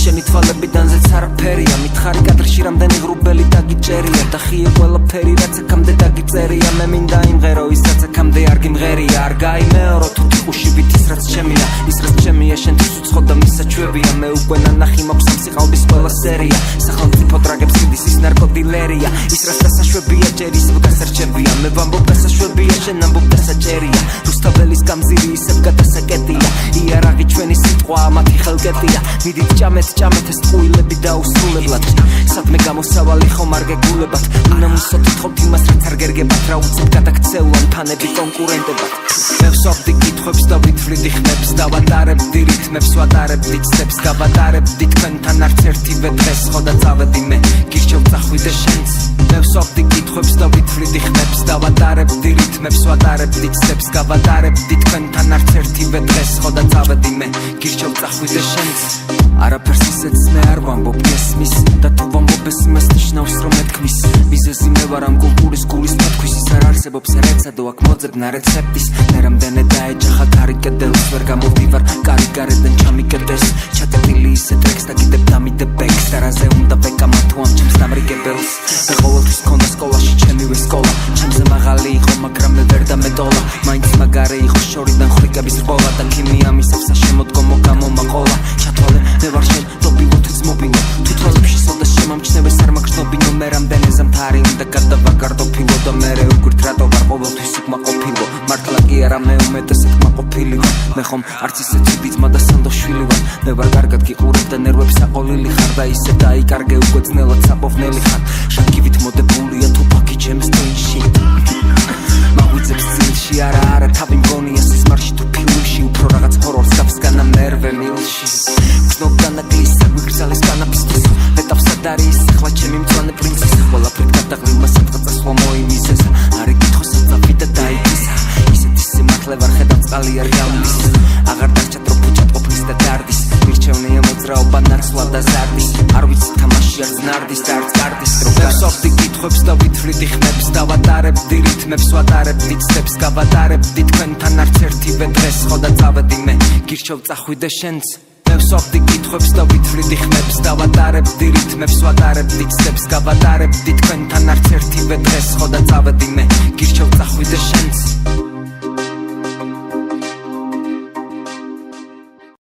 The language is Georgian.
შენი თვალებიდან ზეც არაფერია მითხარი კადრში რამდენი ღრუბელი დაგიჭერია და ხიე ყველაფერი რაც აქამდე დაგიწერია მე მინდა იმღერო ის რაც აქამდე არ გიმღერია არ გაიმეორო თუ ტიყუში ვითის რაც ჩემია ის რაც ჩემია შენთვის უცხო და მისაჩვევია მე უკვე ნანახი მაქვს ამ სიყალბის ყველა სერია სახელმწიფო ტრაგებს ხიდის ის ნარკოდილერია ის რაც დასაშვებია ჯერის გასარჩევია მე ვამბობ დასაშვებია შენ ამბობ დასაჭერია რუსთაველის გამზირი ისევ გადასაკეტია იარაღი ჩვენი სიტყვა მათი ხელკეტია მიდით ჭამეთ ეს ტყუილები დაუსრულებლად სადმე გამოსავალი ხომ არ გეგულებათ უნდა მუსოთხოვთ იმას რაც არ გერგებათ რა უცებ გადაქცეულან ფანები კონკურენტებად მე ვსვავდი კითხვებს და ვითვლიდი ხმებს დავატარებდი რითმებს ვატარებდი ცდებს გავატარებდი თქვენთან არც ერთივე დღეს ხო და წავედი მე გირჩევ წახვიდე შენც მე ვსვავდი კითხვებს და ვითვლიდი ხმებს დავატარებდი რითმებს ვატარებდი ცდებს გავატარებდი თქვენთან არც ერთივე დღეს ხო და წავედი მე გირჩევ წახვიდე შენც არაფერს ისეც მე არ ვამბობ გესმის და თუ ვამბობ ეს იმას ნიშნავს რომ მეთქმის მიზეზი მე ვარ ამ კულტურის გულის მათქვის ის არ არსებობს რეცადო აქ მოძებნა რეცეპტის მე რამდენე დაეჯახა კარიკედელს ვერ გამოვდივარ კარიგარედან ჩამიკედეს ჩატებილი ისე ტრექს და კიდევ დამიდებ ბექს და რაზე უნდა ვეკამა თუ ამ ჩემს დამრიგებელს მე ყოველთვის მქონდა სკოლაში ჩემივე სკოლა ჩემზე მაღალი იყო მაგრამ მე ვერ დამედოლა მაინც მაგარი იყო შორიდან ხრიკების რბოლა და ქიმია მისევსა შემოდგომო გამომაყოლა ჩათვალე მე ვარ შენ დობილოთიც მობილო თუ თვალებში სოდეს შემამჩნევეს არ მაგშნობინო მე რამდენი ზამთარი უნდა გადავაკარდოფილო და მე უგვირთ რატო ვარ ყოველთვის უკმაყოფილო მართლა კი არა მე უმეტესად კმაყოფილი ვარ მე ხომ არც ისე ცუდიძმა და სანდოშვილი ვარ მე ვარ კარგად გიყურებ და ნერვებს აყოლილი ხარ და ისე დაიკარგე უკვე ძნელად საპოვნელი ხარ შაქივით მოდებულია თუფაკი ჩემს ტვინში მაგვიძებს წილში არა თავი მგონია სისმარში თუ ფილმში უფრო რაღაც ჰორორს გავსგანა მერვე მილში გზნობდანა გლისა ვიგრძალეს კანაფისთვის მეტავსად არის ახლა ჩემი მწვანე პრინცესა ყველაფრით გადაღლილმა სადღაც წასვლა მოიმიზეს არი კითხო საწაფი და დაიქისა ისეთი სიმართლე ვარ ხედავ წყალი არ გავლის აღარ დარჩა ტროფუჩად ყოფნის და დარდის მირჩევნია მოძრაობა ნაცვლა და ზარდის არ ვიცი თამაში არ ზნარდის და არც კარდის ვსვავდი კითხვებს და ვითვლიდი ხმებს დავატარებდი რითმებს ვატარებდი ცდებს გავატარებდი თქვენთან არც ერთივე დღეს ხო და წავედი მე გირჩევ წახვიდე შენც მე ვსვავდი კითხვებს და ვითვლიდი ხმებს დავატარებდი რითმებს ვატარებდი ცდებს გავატარებდი თქვენთან არც ერთივე დღეს ხო და წავედი მე გირჩევ წახვიდე შენც